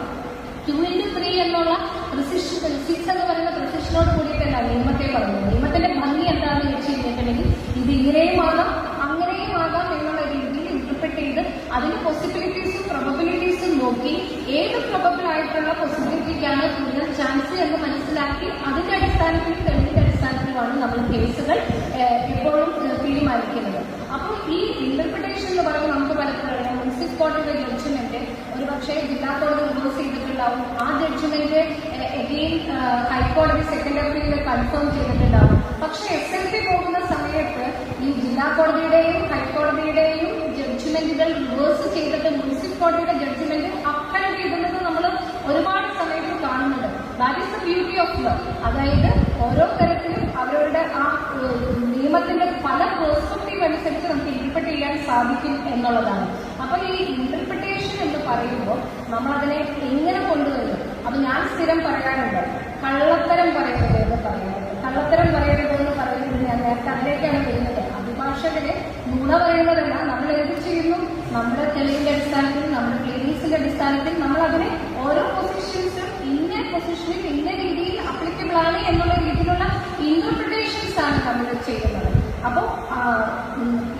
2:3 എന്നുള്ള പ്രിസിഷൻ 6 എന്ന് പറയുന്ന പ്രിസിഷനോട് കൂടിയിട്ടല്ല നിയമത്തെ പറയുന്നത്. നിയമത്തിന്റെ ഭംഗി എന്താണെന്ന് വെച്ച് കഴിഞ്ഞിട്ടുണ്ടെങ്കിൽ ഇത് ഇങ്ങനെയും ആകാം അങ്ങനെയും ആകാം എന്നുള്ള രീതിയിൽ ഇന്റർപ്രിറ്റ് ചെയ്ത് അതിന്റെ പോസിബിലിറ്റീസും പ്രൊബബിലിറ്റീസും നോക്കി ഏത് പ്രൊബബിൾ ആയിട്ടുള്ള പോസിബിലിറ്റിക്കാണ് കൂടുതൽ ചാൻസ് എന്ന് മനസ്സിലാക്കി അതിന്റെ അടിസ്ഥാനത്തിൽ തെളിവിന്റെ അടിസ്ഥാനത്തിലാണ് നമ്മൾ കേസുകൾ എപ്പോഴും തീരുമാനിക്കുന്നത്. അപ്പോൾ ഈ ഇന്റർപ്രിട്ടേഷൻ എന്ന് പറയുമ്പോൾ നമുക്ക് പലപ്പോഴും മുനിസിപ്പൽ കോടതിയുടെ ജഡ്ജ്മെന്റ് ഒരു പക്ഷേ ജില്ലാ കോടതി റിവേഴ്സ് ചെയ്തിട്ടുണ്ടാവും, ആ ജഡ്ജ്മെന്റ് എഗെയിൻ ഹൈക്കോടതി സെക്കൻഡ് അപ്പീലിൽ കൺഫേം ചെയ്തിട്ടുണ്ടാവും. പക്ഷെ SLP പോകുന്ന സമയത്ത് ഈ ജില്ലാ കോടതിയുടെയും ഹൈക്കോടതിയുടെയും ജഡ്ജ്മെന്റുകൾ റിവേഴ്സ് ചെയ്തിട്ട് മുനിസിപ്പൽ കോടതിയുടെ ജഡ്ജ്മെന്റ് അപ്പീൽ ചെയ്തിട്ട് നമ്മൾ ഒരുപാട് സമയത്ത് ഓഫ് ലോ, അതായത് ഓരോ തരത്തിലും അവരുടെ ആ നിയമത്തിന്റെ പല പെർസ്പെക്റ്റീവ് അനുസരിച്ച് നമുക്ക് ഇന്റർപ്രറ്റ് ചെയ്യാൻ സാധിക്കും എന്നുള്ളതാണ്. അപ്പൊ ഈ ഇന്റർപ്രിട്ടേഷൻ എന്ന് പറയുമ്പോൾ നമ്മളതിനെ എങ്ങനെ കൊണ്ടുവരും? അത് ഞാൻ സ്ഥിരം പറയാറുണ്ട്, കള്ളത്തരം പറയരുത് എന്ന് പറയുന്നത്. കള്ളത്തരം പറയരുത് എന്ന് പറയുന്നത് ഞാൻ നേരത്തെ അതിലേക്കാണ് വരുന്നത്. അഭിഭാഷകരെ നുണ പറയുന്നതല്ല, നമ്മൾ എന്ത് ചെയ്യുന്നു, നമ്മുടെ തെളിവിന്റെ അടിസ്ഥാനത്തിൽ, നമ്മുടെ ക്ലിയറൻസിന്റെ അടിസ്ഥാനത്തിൽ നമ്മൾ അതിനെ ഓരോ പൊസിഷൻസും ഇന്ന പൊസിഷനിൽ ഇന്ന രീതിയിൽ അപ്ലിക്കബിൾ ആണ് എന്നുള്ള രീതിയിലുള്ള ഇന്റർപ്രിട്ടേഷൻസ് ആണ് നമ്മൾ ചെയ്യുന്നത്. അപ്പോൾ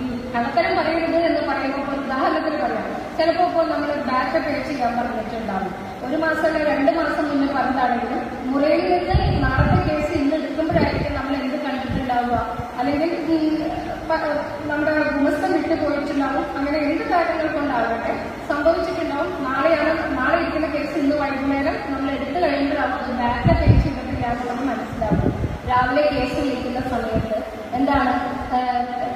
ഈ കള്ളത്തരം പറയരുത് എന്ന് പറയുമ്പോൾ ഉദാഹരണത്തിന് പറയാം, ചിലപ്പോൾ ഇപ്പോൾ നമ്മൾ ബാക്കപ്പ് പേ ചെയ്യാൻ പറഞ്ഞിട്ടുണ്ടാവും. 1 മാസം അല്ലെങ്കിൽ 2 മാസം മുന്നേ പറഞ്ഞതാണെങ്കിലും മുറയിൽ നിന്ന് നാളത്തെ കേസ് ഇന്ന് എടുക്കുമ്പോഴായിരിക്കും നമ്മൾ എന്ത് കണ്ടിട്ടുണ്ടാവുക, അല്ലെങ്കിൽ നമ്മുടെ ഗുമസ്തം വിട്ടു പോയിട്ടുണ്ടാവും. അങ്ങനെ എന്ത് കാര്യങ്ങൾ കൊണ്ടാകട്ടെ സംഭവിച്ചിട്ടുണ്ടാവും. നാളെ ഇരിക്കുന്ന കേസ് ഇന്ന് വൈകുന്നേരം നമ്മൾ എടുത്തു കഴിയുമ്പോഴാവും അത് ബാക്കപ്പ് പേ ചെയ്തിട്ടില്ല എന്നുള്ളത് മനസ്സിലാവും. രാവിലെ കേസ് വിളിക്കുന്ന സമയത്ത് എന്താണ്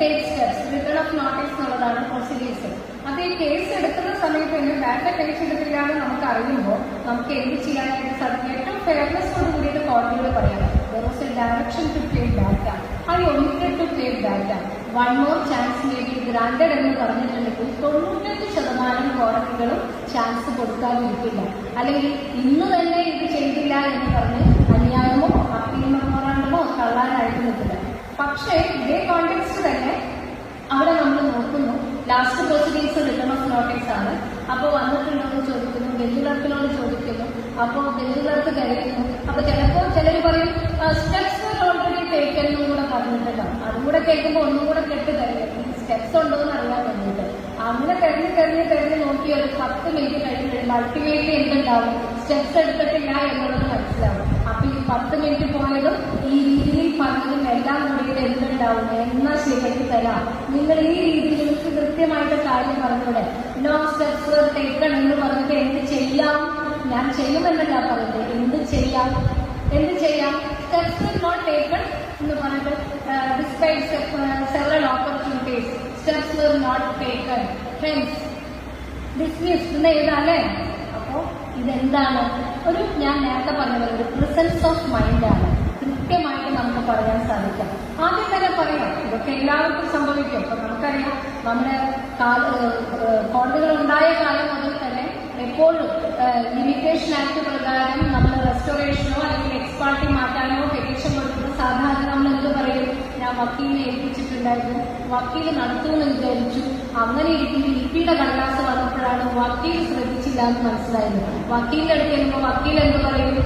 take steps, return of notice എന്നുള്ളതാണ് പ്രൊസീജിയേഴ്സ്. അത് ഈ കേസ് എടുക്കുന്ന സമയത്ത് തന്നെ ഡാറ്റ പേ ചെയ്തിട്ടില്ല എന്ന് നമുക്ക് അറിയുമ്പോൾ നമുക്ക് എന്ത് ചെയ്യാനായിട്ട് സാധിക്കും? ഏറ്റവും ഫെയർനെസ്സോട് കൂടിയിട്ട് കോടതിയോട് പറയാം, there was a direction to pay data, I omitted to pay data, one more chance may be granted എന്ന് പറഞ്ഞിട്ടുണ്ടെങ്കിൽ 95% കോടതികളും ചാൻസ് കൊടുക്കാതിരിക്കില്ല. അല്ലെങ്കിൽ ഇന്ന് തന്നെ ഇത് ചെയ്തില്ല എന്ന് പറഞ്ഞ് അന്യായമോ അപ്പീൽ മെമ്മോറാണ്ടമോ തള്ളാനായിട്ട് നിൽക്കില്ല. പക്ഷേ ഇതേ കോണ്ടെക്സ്റ്റ് തന്നെ അവിടെ നമ്മൾ നോക്കുന്നു, ലാസ്റ്റ് പ്രൊസീഡിയേഴ്സ് റിട്ടേൺ ഓഫ് നോട്ടീസ് ആണ്. അപ്പോൾ വന്നിട്ടുണ്ടോ എന്ന് ചോദിക്കുന്നു, ബെഞ്ച് ക്ലർക്കിനോട് ചോദിക്കുന്നു. അപ്പോൾ ബെഞ്ച് ക്ലർക്ക് തിരയുന്നു. അപ്പൊ ചിലപ്പോൾ ചിലർ പറയും സ്റ്റെപ്സ് ഓൾറെഡി ടേക്കൻ എന്നും കൂടെ പറഞ്ഞിട്ടുണ്ടോ. അതും കൂടെ കേൾക്കുമ്പോൾ ഒന്നും കൂടെ കെട്ട് തരും, സ്റ്റെപ്സ് ഉണ്ടോ എന്ന് അറിയാൻ വേണ്ടിയിട്ട്. അങ്ങനെ തെരഞ്ഞ് നോക്കി ഒരു 10 മിനിറ്റ് കഴിഞ്ഞിട്ടുണ്ട് അൾട്ടിമേറ്റ്ലി എന്തുണ്ടാവും, സ്റ്റെപ്സ് എടുത്തിട്ടില്ല എന്നുള്ളത് മനസ്സിലാവും. അപ്പൊ ഈ 10 മിനിറ്റ് പോയതും ഈ രീതിയിൽ പറഞ്ഞതും എല്ലാം കൂടിയിട്ട് എന്തുണ്ടാവും, എന്നാൽ ശരിയാക്കി തരാം, നിങ്ങൾ ഈ രീതിയിൽ എനിക്ക് കൃത്യമായിട്ട് കാര്യം പറഞ്ഞൂടെ, നോ സ്റ്റെപ്സ് ടേക്കൺ എന്ന് പറഞ്ഞിട്ട് എന്ത് ചെയ്യാം, ഞാൻ ചെയ്യുമെന്നല്ല പറയുന്നത്, എന്ത് ചെയ്യാം സ്റ്റെപ്സ് നോട്ട് ടേക്കൺ എന്ന് പറഞ്ഞിട്ട് despite several opportunities steps were not taken, hence dismissed എന്ന് എഴുതാല്ലേ. അപ്പോ ഇതെന്താണ്, ഞാൻ നേരത്തെ പറഞ്ഞത് ഒരു പ്രസൻസ് ഓഫ് മൈൻഡാണ്. കൃത്യമായിട്ട് നമുക്ക് പറയാൻ സാധിക്കാം. ആദ്യം തന്നെ പറയാം, ഇതൊക്കെ എല്ലാവർക്കും സംഭവിക്കും. അപ്പൊ നമുക്കറിയാം, നമ്മുടെ കോടതികൾ ഉണ്ടായ കാലം മുതൽ തന്നെ എപ്പോഴും ലിമിറ്റേഷൻ ആക്ട് പ്രകാരം നമ്മൾ റെസ്റ്റോറേഷനോ അല്ലെങ്കിൽ എക്സ് പാർട്ടി മാറ്റാനോ പെറ്റീഷൻ കൊടുക്കുമ്പോൾ സാധാരണ നമ്മൾ എന്ത് പറയും, ഞാൻ വക്കീലിനെ ഏൽപ്പിച്ചിട്ടുണ്ടായിരുന്നു, വക്കീൽ നടത്തുമെന്ന് വിചാരിച്ചു. അങ്ങനെ ഇരിക്കുന്ന ലിപിയുടെ കടലാസ് വന്നപ്പോഴാണ് വക്കീൽ ശ്രദ്ധിച്ചില്ല എന്ന് മനസ്സിലായത്. വക്കീലിന്റെ അടുത്ത് ചെല്ലുമ്പോൾ വക്കീൽ എന്ത് പറയും,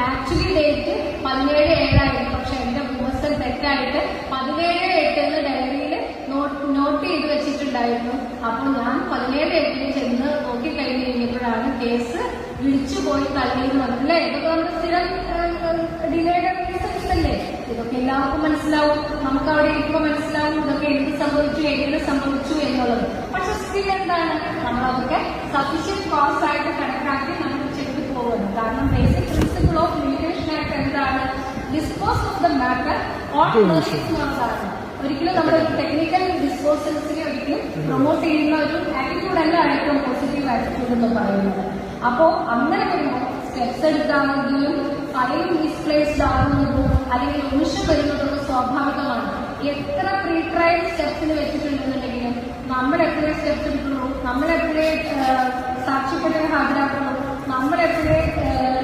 ആക്ച്വലി ഡേറ്റ് 17/7 പക്ഷെ എന്റെ ദിവസം തെറ്റായിട്ട് 17/8 എന്ന് ഡയറിയിൽ നോട്ട് ചെയ്ത് വെച്ചിട്ടുണ്ടായിരുന്നു. അപ്പോൾ ഞാൻ 17/8 ചെന്ന് നോക്കിക്കഴിഞ്ഞ് കഴിഞ്ഞപ്പോഴാണ് കേസ് വിളിച്ചുപോയി തള്ളിയെന്ന് പറഞ്ഞല്ലേ. ഇതൊക്കെ നമ്മുടെ സ്ഥിരം ഡിലേഡ് റീസൺസ് അല്ലേ. ഇതൊക്കെ എല്ലാവർക്കും മനസ്സിലാവും, നമുക്ക് അവിടെ ഇരിക്കുമ്പോൾ മനസ്സിലാവും ഇതൊക്കെ എന്ത് സംഭവിച്ചു, എങ്ങനെ സംഭവിച്ചു എന്നുള്ളത്. പക്ഷെ സ്റ്റിൽ എന്താണ്, നമ്മളതൊക്കെ സഫീഷ്യന്റ് കോസ് ആയിട്ട് കണക്കാക്കി നമ്മൾ ചെയ്തു പോകുന്നു. കാരണം basic principle of limitation act എന്താണ്, dispose of the matter on merits എന്നുള്ളതാണ്. ഒരിക്കലും നമ്മൾ ടെക്നിക്കൽ ഡിസ്പോസൽസിനെ ഒരിക്കലും പ്രൊമോട്ട് ചെയ്യുന്ന ഒരു ആറ്റിറ്റ്യൂഡ് അല്ല ഏറ്റവും പോസിറ്റീവ് ആറ്റിറ്റ്യൂഡ് എന്ന് പറയുന്നത്. അപ്പോ അങ്ങനെ വരുമ്പോൾ സ്റ്റെപ്സ് എടുക്കാമെങ്കിലും ഫയൽ മിസ്പ്ലേസ്ഡ് ആകുന്നതും അല്ലെങ്കിൽ ഒമിഷൻ വരുന്നതും സ്വാഭാവികമാണ്. എത്ര പ്രീ ട്രയൽ സ്റ്റെപ്സിന് വെച്ചിട്ടുണ്ടെന്നുണ്ടെങ്കിലും നമ്മളെപ്പോഴേ സ്റ്റെപ്സ് എടുക്കുന്നു, നമ്മളെപ്പോഴേ സാക്ഷ്യപ്പെടുത്തി ഹാജരാക്കുന്നു, നമ്മളെപ്പോഴേ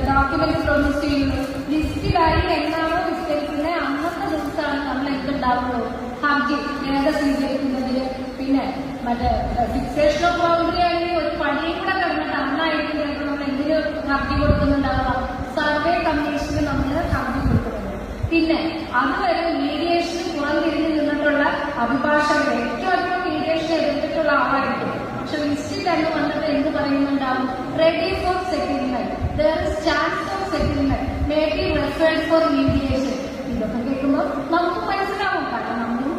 ഡോക്യുമെന്റ് പ്രൊഡ്യൂസ് ചെയ്യുന്നു, ലിസ്റ്റിലായി എന്നാണോ വിസ്തരിക്കുന്നത് അന്നത്തെ ദിവസമാണ് നമ്മൾ എന്തുണ്ടാവുള്ളൂ, ഹർജി രേഖ സ്വീകരിക്കുന്നതിന്. പിന്നെ മറ്റേ ഫിക്സേഷൻ ഓഫ് ബൗണ്ടറി ആണെങ്കിൽ ഒരു പണിയും കൂടെ കിടന്നിട്ട് അന്നായിരിക്കും നമ്മൾ എന്തിന് ഹർജി കൊടുക്കുന്നുണ്ടാവുക, സർവേ കമ്മീഷന് നമ്മൾ ഹർജി കൊടുക്കുന്നത്. പിന്നെ അതുവരെ മീഡിയേഷൻ പുറംതിരിഞ്ഞു നിന്നിട്ടുള്ള അഭിഭാഷകർ ഏറ്റവും അധികം മീഡിയേഷൻ എതിർത്തിട്ടുള്ള ആളായിരിക്കും. പക്ഷെ ലിസ്റ്റിൽ തന്നെ വന്നിട്ട് എന്ത് പറയുന്നുണ്ടാവും, ready for settlement, there is chance for settlement, may be referred for mediation. ഇതൊക്കെ കേൾക്കുമ്പോൾ നമുക്ക് മനസ്സിലാവും, കാരണം നമ്മളും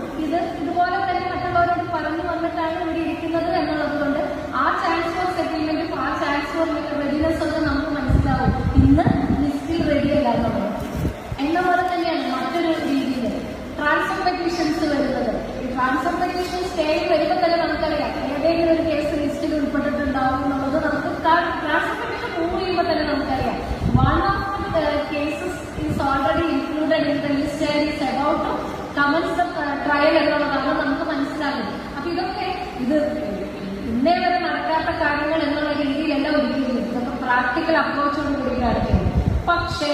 ഇതുപോലെ തന്നെ മറ്റുള്ളവരോട് പറഞ്ഞു വന്നിട്ടാണ് ഇവിടെ ഇരിക്കുന്നത് എന്നുള്ളത് കൊണ്ട് ആ ചാൻസ് ഫോർ സെറ്റിൽമെന്റും ആ ചാൻസ് ഫോർ റെഡിനെസ് ഒക്കെ നമുക്ക് മനസ്സിലാവും. ഇന്ന് ലിസ്റ്റിൽ റെഡിയല്ല എന്നുള്ളത്. എന്ന പോലെ തന്നെയാണ് മറ്റൊരു രീതിയിൽ ട്രാൻസ്ഫർ പെറ്റീഷൻസ് വരുന്നത്. ഈ ട്രാൻസ്ഫർ പെറ്റീഷൻ സ്റ്റേയിൽ വരുമ്പോൾ തന്നെ നമുക്കറിയാം ഏതെങ്കിലും ഒരു കേസ് ലിസ്റ്റിൽ ഉൾപ്പെട്ടിട്ടുണ്ടാവും എന്നുള്ളത് നമുക്ക് ട്രാൻസ്ഫർ പെറ്റീഷൻ മൂവ് ചെയ്യുമ്പോൾ തന്നെ നമുക്കറിയാം. One of the cases is trial എന്നുള്ളതാണ് നമുക്ക് മനസ്സിലാകും. അപ്പൊ ഇതൊക്കെ ഇത് ഇന്നേ വരെ നടക്കാത്ത കാര്യങ്ങൾ എന്നുള്ള രീതിയിലല്ല ഒരിക്കലും ഇതൊക്കെ പ്രാക്ടിക്കൽ അപ്രോച്ചോട് കൂടി കാണിക്കുന്നത്. പക്ഷേ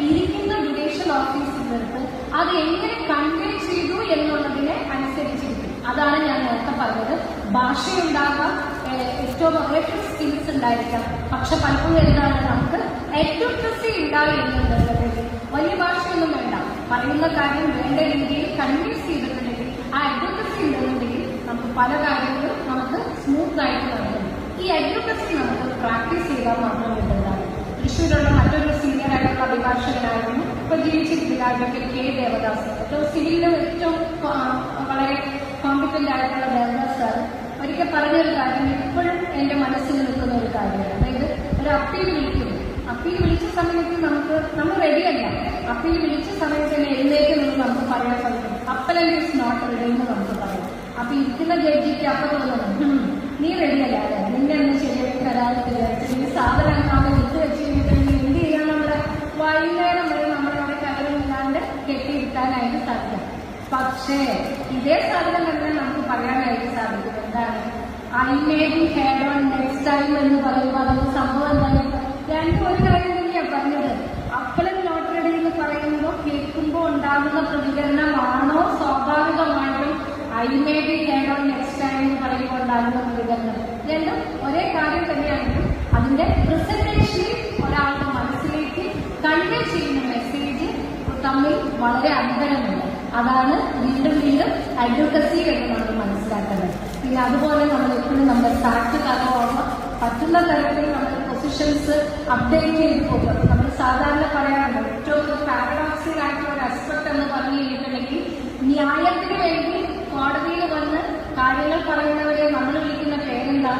ഇരിക്കുന്ന ജുഡീഷ്യൽ ഓഫീസർക്ക് അത് എങ്ങനെ കൺവേ ചെയ്തു എന്നുള്ളതിനെ അനുസരിച്ചിരിക്കും. അതാണ് ഞാൻ നേരത്തെ പറഞ്ഞത്. ഭാഷയുണ്ടാകാം, ഏറ്റവും സ്കിൽസ് ഉണ്ടായിരിക്കാം, പക്ഷെ പലപ്പോഴും എന്താണ് നമുക്ക് അഡ്വക്കസി ഉണ്ടായി എന്നുണ്ടെങ്കിൽ വലിയ ഭാഷയൊന്നും വേണ്ട, പറയുന്ന കാര്യം വേണ്ട രീതിയിൽ കൺവിൻസ് ചെയ്തിട്ടുണ്ടെങ്കിൽ ആ അഡ്വക്കസി ഉണ്ടെന്നുണ്ടെങ്കിൽ നമുക്ക് പല കാര്യങ്ങളും നമുക്ക് സ്മൂത്ത് ആയിട്ട് നടക്കും. ഈ അഡ്വക്കസി നമുക്ക് പ്രാക്ടീസ് ചെയ്താൽ മാത്രം കിട്ടുന്നതാണ്. തൃശ്ശൂരുള്ള മറ്റൊരു സീനിയർ ആയിട്ടുള്ള അഭിഭാഷകനായിരുന്നു ഇപ്പൊ ജീവിച്ചിരിക്കുന്ന അഡ്വക്കേറ്റ് കെ ദേവദാസ്. ഏറ്റവും സിവിലിലും ഏറ്റവും വളരെ കോമ്പിറ്റന്റ് ആയിട്ടുള്ള ദേവദാസ് സാർ ഒരിക്കൽ പറഞ്ഞൊരു കാര്യം ഇപ്പോഴും എന്റെ മനസ്സിൽ നിൽക്കുന്ന ഒരു കാര്യമാണ്. അതായത് ഒരു അപ്പീൽ വിളിക്കുന്നു, അപ്പീൽ വിളിച്ച സമയത്ത് നമ്മൾ റെഡിയല്ല. അപ്പീൽ വിളിച്ച സമയത്ത് തന്നെ എഴുന്നേറ്റ് നിന്ന് നമുക്ക് പറയാൻ സാധിക്കും അപ്പലന്റ് ഈസ് നോട്ട് റെഡി എന്ന് നമുക്ക് പറയാം. അപ്പൊ ഇരിക്കുന്ന ജഡ്ജിക്ക് അപ്പൊ തോന്നുന്നു നീ റെഡിയല്ല, നിന്നെ ഒന്ന് ശരിയാക്കി തരാമെന്ന് വിചാരിച്ചു ഈ സാധനം നമ്മൾ ഇട്ട് വെച്ച് കഴിഞ്ഞിട്ടുണ്ടെങ്കിൽ എന്ത് ചെയ്യാൻ നമ്മുടെ വൈകുന്നേരം വരെ നമ്മളവിടെ കയറില്ലാണ്ട് കെട്ടിയിരുത്താനായിട്ട് സാധിക്കും. പക്ഷേ ഇതേ സാധനം തന്നെ നമുക്ക് പറയാനായിട്ട് സാധിക്കും. എന്താണ് I may be head on next time എന്ന് പറയുമ്പോൾ അതൊരു സംഭവം എന്താണ്? രണ്ടും ഒരു കാര്യം തന്നെയാണ് പറഞ്ഞത്. അപ്പലൻ നോട്ട് റെഡി എന്ന് പറയുമ്പോൾ കേൾക്കുമ്പോൾ ഉണ്ടാകുന്ന പ്രതികരണമാണോ സ്വാഭാവികമായിട്ടും I may be head on next time എന്ന് പറയുമ്പോൾ ഉണ്ടാകുന്ന പ്രതികരണം? രണ്ടും ഒരേ കാര്യം തന്നെയാണെങ്കിലും അതിന്റെ പ്രസന്റേഷനിൽ ഒരാളുടെ മനസ്സിലേക്ക് കൺവേ ചെയ്യുന്ന മെസ്സേജ് തമ്മിൽ വളരെ അന്തരമുണ്ട്. അതാണ് വീണ്ടും വീണ്ടും അഡ്വക്കസി എന്ന് നമ്മൾ മനസ്സിലാക്കുന്നത്. പിന്നെ അതുപോലെ നമ്മൾ എപ്പോഴും നമ്മുടെ ഫാക്ട് കറവാകുമ്പോൾ പറ്റുന്ന തരത്തിൽ നമ്മുടെ പൊസിഷൻസ് അപ്ഡേറ്റ് ചെയ്ത് പോകും. നമ്മൾ സാധാരണ പറയാറുണ്ട് ഏറ്റവും ഒരു പാരഡോക്സിൽ ആയിട്ടുള്ള ഒരു അസ്പെക്ട് എന്ന് പറഞ്ഞു കഴിഞ്ഞിട്ടുണ്ടെങ്കിൽ ന്യായത്തിന് വേണ്ടി കോടതിയിൽ വന്ന് കാര്യങ്ങൾ പറയുന്നവരെ നമ്മൾ വിളിക്കുന്ന പേരെന്താ?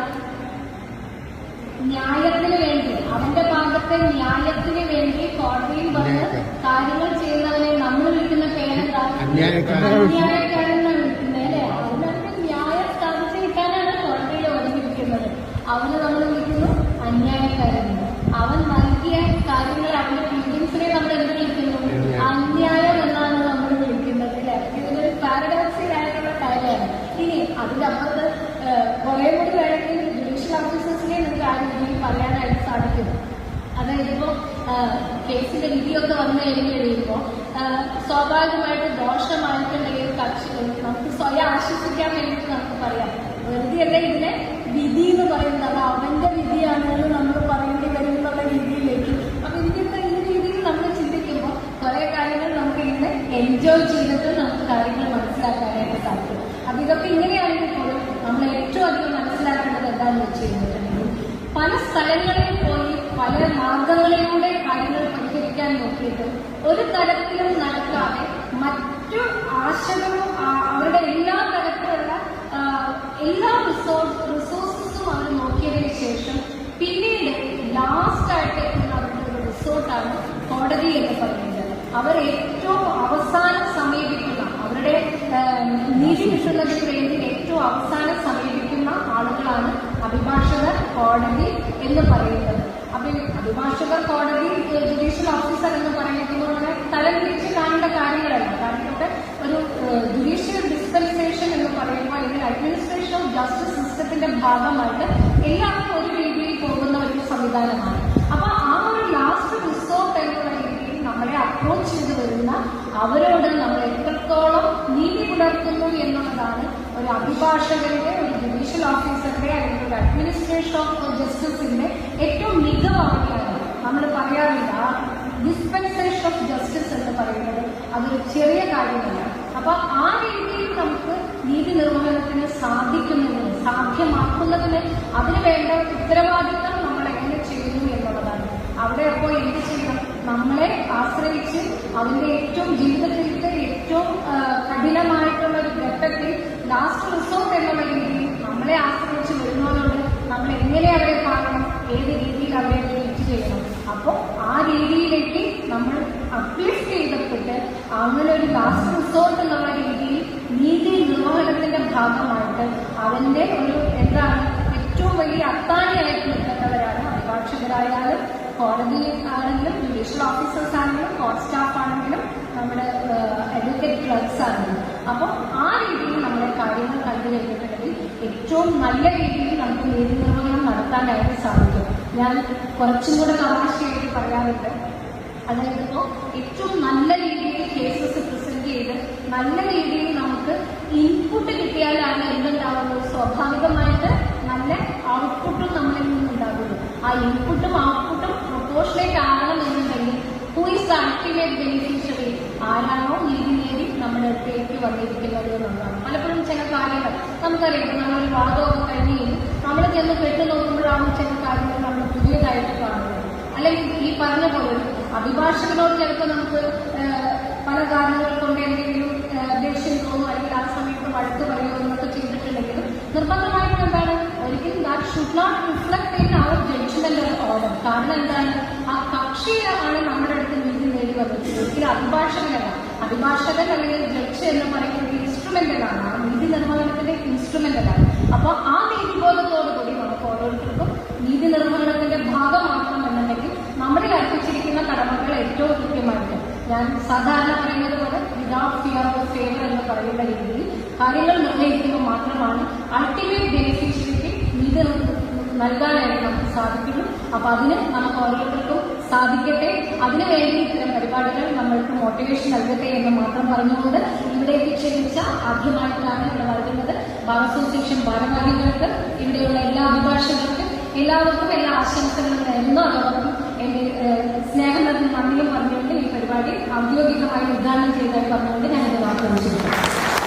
ന്യായത്തിന് വേണ്ടി, അവന്റെ ഭാഗത്തെ ന്യായത്തിന് വേണ്ടി കോടതിയിൽ വന്ന് കാര്യങ്ങൾ ചെയ്യുന്നവരെ നമ്മൾ വിളിക്കുന്ന പേരെന്താ? അന്യായക്കാരെന്നാണ് വിളിക്കുന്നത് അല്ലെ? അതിനൊക്കെ ന്യായം സ്ഥാപിച്ചു കിട്ടാനാണ് കോടതിയിൽ വന്നിരിക്കുന്നത്. അവന് നമ്മൾ വിളിക്കുന്നു അന്യായക്കാരെന്ന്. അവൻ നൽകിയ കാര്യങ്ങൾ അവന്റെ ഫീലിംഗ്സിനെ നമ്മൾ എന്ത് വിളിക്കുന്നു? അന്യായം എന്നാണ് നമ്മൾ വിളിക്കുന്നത് അല്ലെ? ഇതൊരു പാരഡോക്സിൽ ആയിട്ടുള്ള കാര്യമാണ്. ഇനി അതിന്റെ അപ്പുറത്ത് കുറെ കൂടി വേണമെങ്കിൽ ജുഡീഷ്യൽ ഓഫീസേഴ്സിനെ നമുക്ക് ആ രീതിയിൽ പറയാനായിട്ട് സാധിക്കും. അതായത് ഇപ്പോ കേസിന്റെ വിധിയൊക്കെ വന്നു കഴിഞ്ഞ് കഴിയുമ്പോൾ സ്വാഭാവികമായിട്ട് ദോഷമായിട്ടുണ്ടെങ്കിൽ കക്ഷികൾ നമുക്ക് സ്വയം ആശ്വസിക്കാൻ വേണ്ടിയിട്ട് നമുക്ക് പറയാം. വെറുതെയല്ല ഇതിനെ വിധി എന്ന് പറയുന്നത്, അത് അവന്റെ വിധിയാണെന്ന് നമ്മൾ പറയേണ്ടി വരും എന്നുള്ള രീതിയിലേക്ക്. അപ്പൊ ഇതിന്റെ ഈ രീതിയിൽ നമ്മൾ ചിന്തിക്കുമ്പോൾ കുറെ കാര്യങ്ങൾ നമുക്ക് ഇങ്ങനെ എൻജോയ് ചെയ്തിട്ട് നമുക്ക് കാര്യങ്ങൾ മനസ്സിലാക്കാനായിട്ട് സാധിക്കും. അപ്പൊ ഇതൊക്കെ ഇങ്ങനെയാണെങ്കിൽ പോലും നമ്മൾ ഏറ്റവും അധികം മനസ്സിലാക്കേണ്ടത് എന്താണെന്ന് വെച്ച് കഴിഞ്ഞിട്ടുണ്ടെങ്കിൽ പല സ്ഥലങ്ങളിൽ പോയി പല മാർഗങ്ങളിലൂടെ കാര്യങ്ങൾ പരിഹരിക്കാൻ നോക്കിയിട്ട് ഒരു തരത്തിലും നടക്കാതെ മറ്റു ആശകളും അവരുടെ എല്ലാ തരത്തിലുള്ള എല്ലാ റിസോഴ്സസും അവർ നോക്കിയതിനു ശേഷം പിന്നീട് ലാസ്റ്റ് ആയിട്ട് എത്തുന്ന അവരുടെ ഒരു റിസോർട്ടാണ് കോടതി എന്ന് പറയുന്നത്. അവർ ഏറ്റവും അവസാനം സമീപിക്കുന്ന, അവരുടെ നീതി കിട്ടുന്നതിന് വേണ്ടി ഏറ്റവും അവസാനം സമീപിക്കുന്ന ആളുകളാണ് അഭിഭാഷകർ കോടതി എന്ന് പറയുന്നത്. അപ്പൊ അഭിഭാഷകർ കോടതി ജുഡീഷ്യൽ ഓഫീസർ എന്ന് പറയുമ്പോൾ തലം തിരിച്ച് കാണേണ്ട കാര്യങ്ങളല്ല. കാരണം ഇവിടെ ഒരു ജുഡീഷ്യൽ ഡിസ്പെൻസേഷൻ എന്ന് പറയുമ്പോൾ അല്ലെങ്കിൽ അഡ്മിനിസ്ട്രേഷൻ ഓഫ് ജസ്റ്റിസ് സിസ്റ്റത്തിന്റെ ഭാഗമായിട്ട് എല്ലാവർക്കും ഒരു രീതിയിൽ പോകുന്ന ഒരു സംവിധാനമാണ്. അപ്പൊ ആ ഒരു ലാസ്റ്റ് റിസോർട്ട് എന്നുള്ള രീതിയിൽ നമ്മളെ അപ്രോച്ച് ചെയ്ത് വരുന്ന അവരോട് നമ്മൾ എത്രത്തോളം നീതി പുലർത്തുന്നു എന്നുള്ളതാണ് ഒരു അഭിഭാഷകരുടെ, ഒരു ജുഡീഷ്യൽ ഓഫീസറുടെ അല്ലെങ്കിൽ ഒരു അഡ്മിനിസ്ട്രേഷൻ ഓഫ് ജസ്റ്റിസിന്റെ ഏറ്റവും മികവാണ്. നമ്മൾ പറയാറില്ല ഡിസ്പെൻസേഷൻ ഓഫ് ജസ്റ്റിസ് എന്ന് പറയുന്നത് അതൊരു ചെറിയ കാര്യമല്ല. അപ്പൊ ആ രീതിയിൽ നമുക്ക് നീതി നിർവഹണത്തിന് സാധ്യമാക്കുന്നതിന് അതിന് വേണ്ട ഉത്തരവാദിത്തം നമ്മൾ എങ്ങനെ ചെയ്യുന്നു എന്നുള്ളതാണ്. അവിടെ അപ്പോൾ എന്ത് ചെയ്യണം? നമ്മളെ ആശ്രയിച്ച് അതിന്റെ ഏറ്റവും ജീവിതത്തിലത്തെ ഏറ്റവും കഠിനമായിട്ടുള്ള ഒരു ഘട്ടത്തിൽ ലാസ്റ്റ് റിസോർട്ട് എന്നുള്ള രീതിയിൽ നമ്മളെ ആശ്രയിച്ച് വരുന്നവരോട് നമ്മൾ എങ്ങനെ അവരെ കാണണം, ഏത് രീതിയിൽ അവരെ ട്രീറ്റ് ചെയ്യണം. അപ്പോൾ ആ രീതിയിലേക്ക് നമ്മൾ അപ്ലിഫ്റ്റ് ചെയ്തപ്പെട്ട് അങ്ങനെ ഒരു ലാസ്റ്റ് റിസോർട്ട് എന്നുള്ള രീതിയിൽ നീതി നിർവഹണത്തിന്റെ ഭാഗമായിട്ട് അവന്റെ ഒരു ഏറ്റവും വലിയ അത്താണിയായിട്ട് നിൽക്കുന്നവരാണ് അഭിഭാഷകരായാലും കോടതി ആണെങ്കിലും ജുഡീഷ്യൽ ഓഫീസേഴ്സ് ആണെങ്കിലും കോർട്ട് സ്റ്റാഫ് ആണെങ്കിലും നമ്മുടെ അഡ്വക്കേറ്റ് ക്ലർക്സ് ആണെങ്കിലും. അപ്പോൾ ആ രീതിയിൽ നമ്മളെ കാര്യങ്ങൾ കണ്ടു കഴിഞ്ഞിട്ടുണ്ടെങ്കിൽ ഏറ്റവും നല്ല രീതിയിൽ നമുക്ക് നീതി നിർവഹണം നടത്താനായിട്ട് സാധിക്കും. ഞാൻ കുറച്ചും കൂടെ തമാശയായിട്ട് പറയാറുണ്ട്. അതായത് ഇപ്പോൾ ഏറ്റവും നല്ല രീതിയിൽ കേസസ് പ്രസന്റ് ചെയ്ത് നല്ല രീതിയിൽ നമുക്ക് ഇൻപുട്ട് കിട്ടിയാലാണ് എന്തുണ്ടാവുന്നത്, സ്വാഭാവികമായിട്ട് നല്ല ഔട്ട്പുട്ടും നമ്മളിൽ നിന്നുണ്ടാകുന്നു. ആ ഇൻപുട്ടും ഔട്ട്പുട്ടും പ്രൊപ്പോർഷനേറ്റ് ആകണം എന്നുണ്ടെങ്കിൽ who is the ultimate beneficiary, ആരാണോ നീതി നേടി നമ്മുടെ അടുത്തേക്ക് വന്നിരിക്കുന്നത് എന്നുള്ളതാണ്. പലപ്പോഴും ചില കാര്യങ്ങൾ നമുക്കറിയാം, നമ്മളൊരു വാദമൊക്കെ കഴിഞ്ഞ് നമ്മൾ ചെന്ന് പെട്ടു നോക്കുമ്പോഴാണ് ചില കാര്യങ്ങൾ നമ്മൾ പുതിയതായിട്ട് കാണുന്നത്. അല്ലെങ്കിൽ ഈ പറഞ്ഞ പോലെ അഭിഭാഷകനോട് ചിലപ്പോൾ നമുക്ക് പല കാരണങ്ങൾ കൊണ്ട് എന്തെങ്കിലും ദേഷ്യം തോന്നും, അല്ലെങ്കിൽ ആ സമയത്ത് വഴക്ക് പറയുമോ എന്നൊക്കെ ചെയ്തിട്ടുണ്ടെങ്കിലും നിർബന്ധമായിട്ടും എന്താണ്, ഒരിക്കലും that should not reflect in our judgement order. കാരണം എന്താണ്, ആ കക്ഷിയാണ് നമ്മുടെ അടുത്ത് നീതി നേടി വന്നത്, ഒരിക്കലും അഭിഭാഷകനല്ല. അഭിഭാഷകൻ അല്ലെങ്കിൽ ജഡ്ജ് എന്ന് പറയുന്നത് ഇൻസ്ട്രുമെന്റലാണ്, ആ നീതി നിർവഹണത്തിന്റെ ഇൻസ്ട്രുമെന്റലാണ്. അപ്പോൾ ആ നീതിബോധത്തോടുകൂടി നമുക്ക് ഓരോരുത്തർക്കും നീതി നിർവഹണത്തിന്റെ ഭാഗമാക്കണം എന്നുണ്ടെങ്കിൽ നമ്മളിൽ അർപ്പിച്ചിരിക്കുന്ന കടമകൾ ഏറ്റവും കൃത്യമായിട്ട്, ഞാൻ സാധാരണ പറയുന്നത് പോലെ വിതൗട്ട് ഫിയർ ഓഫ് ഫേവർ എന്ന് പറയുന്ന രീതിയിൽ കാര്യങ്ങൾ നിർണ്ണയിക്കുമ്പോൾ മാത്രമാണ് അൾട്ടിമേറ്റ് ബെനിഫിഷ്യറിക്ക് നീതി നൽകാനായിട്ട് നമുക്ക് സാധിക്കുള്ളൂ. അപ്പൊ അതിന് നമുക്ക് ഓരോരുത്തർക്കും സാധിക്കട്ടെ. അതിനുവേണ്ടി ഇത്തരം പരിപാടികൾ നമ്മൾക്ക് മോട്ടിവേഷൻ നൽകട്ടെ എന്ന് മാത്രം പറഞ്ഞുകൊണ്ട് ഇവിടേക്ക് ക്ഷണിച്ച ആദ്യമായിട്ടാണ് ഇവിടെ നൽകുന്നത് ബാർ അസോസിയേഷൻ ഭാരവാഹികൾക്ക്, ഇവിടെയുള്ള എല്ലാ അഭിഭാഷകർക്കും എല്ലാവർക്കും എല്ലാ ആശംസകളും നേരുന്നു. അതോടൊപ്പം എന്റെ സ്നേഹം നന്ദിയും പറഞ്ഞുകൊണ്ട് ഈ പരിപാടി ഔദ്യോഗികമായി ഉദ്ഘാടനം ചെയ്തതായി പറഞ്ഞുകൊണ്ട് ഞാനിത് വാഗ്ദാനം ചെയ്യുന്നു.